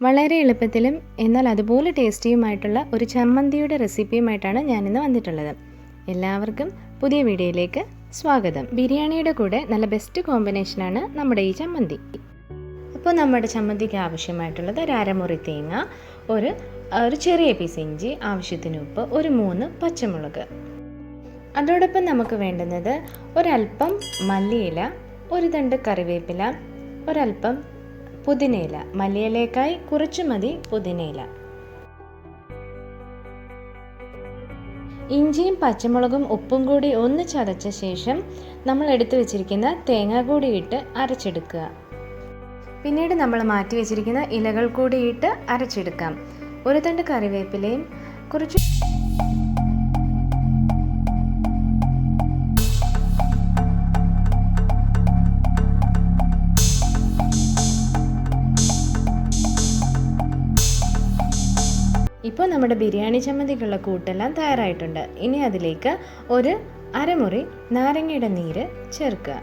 വളരെ എളുപ്പത്തിലും എന്നാൽ അതുപോലെ ടേസ്റ്റിയുമായിട്ടുള്ള ഒരു ചമ്മന്തിയുടെ റെസിപ്പിയുമായിട്ടാണ് ഞാനിന്ന് വന്നിട്ടുള്ളത്. എല്ലാവർക്കും പുതിയ വീഡിയോയിലേക്ക് സ്വാഗതം. ബിരിയാണിയുടെ കൂടെ നല്ല ബെസ്റ്റ് കോമ്പിനേഷനാണ് നമ്മുടെ ഈ ചമ്മന്തി. അപ്പോൾ നമ്മുടെ ചമ്മന്തിക്ക് ആവശ്യമായിട്ടുള്ളത് ഒരു അരമുറി തേങ്ങ, ഒരു ചെറിയ പീസ് ഇഞ്ചി, ആവശ്യത്തിന് ഉപ്പ്, ഒരു 3 പച്ചമുളക്. അതോടൊപ്പം നമുക്ക് വേണ്ടുന്നത് ഒരല്പം മല്ലിയില, ഒരു തണ്ട് കറിവേപ്പില, ഒരല്പം പുതിനയില. മല്ലിയിലക്കായി കുറച്ച് മതി പുതിനയില. ഇഞ്ചിയും പച്ചമുളകും ഉപ്പും കൂടി ഒന്ന് ചതച്ച ശേഷം നമ്മൾ എടുത്തു വെച്ചിരിക്കുന്ന തേങ്ങ കൂടി ഇട്ട് അരച്ചെടുക്കുക. പിന്നീട് നമ്മൾ മാറ്റി വെച്ചിരിക്കുന്ന ഇലകൾ കൂടി ഇട്ട് അരച്ചെടുക്കാം. ഒരു തണ്ട് കറിവേപ്പിലയും കുറച്ച് ഇപ്പോൾ നമ്മുടെ ബിരിയാണി ചമ്മന്തിക്കുള്ള കൂട്ടെല്ലാം തയ്യാറായിട്ടുണ്ട്. ഇനി അതിലേക്ക് ഒരു അരമുറി നാരങ്ങയുടെ നീര് ചേർക്കുക.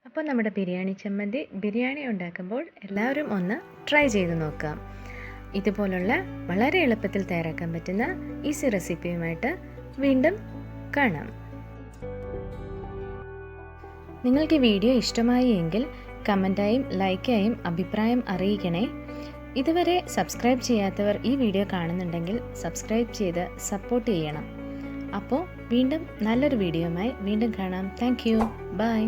അപ്പോൾ നമ്മുടെ ബിരിയാണി ചമ്മന്തി ബിരിയാണി ഉണ്ടാക്കുമ്പോൾ എല്ലാവരും ഒന്ന് ട്രൈ ചെയ്ത് നോക്കാം. ഇതുപോലുള്ള വളരെ എളുപ്പത്തിൽ തയ്യാറാക്കാൻ പറ്റുന്ന ഈസി റെസിപ്പിയുമായിട്ട് വീണ്ടും കാണാം. നിങ്ങൾക്ക് ഈ വീഡിയോ ഇഷ്ടമായി എങ്കിൽ കമൻറ്റായും ലൈക്കായും അഭിപ്രായം അറിയിക്കണേ. ഇതുവരെ സബ്സ്ക്രൈബ് ചെയ്യാത്തവർ ഈ വീഡിയോ കാണുന്നുണ്ടെങ്കിൽ സബ്സ്ക്രൈബ് ചെയ്ത് സപ്പോർട്ട് ചെയ്യണം. അപ്പോൾ വീണ്ടും നല്ലൊരു വീഡിയോയുമായി വീണ്ടും കാണാം. Thank you. ബൈ.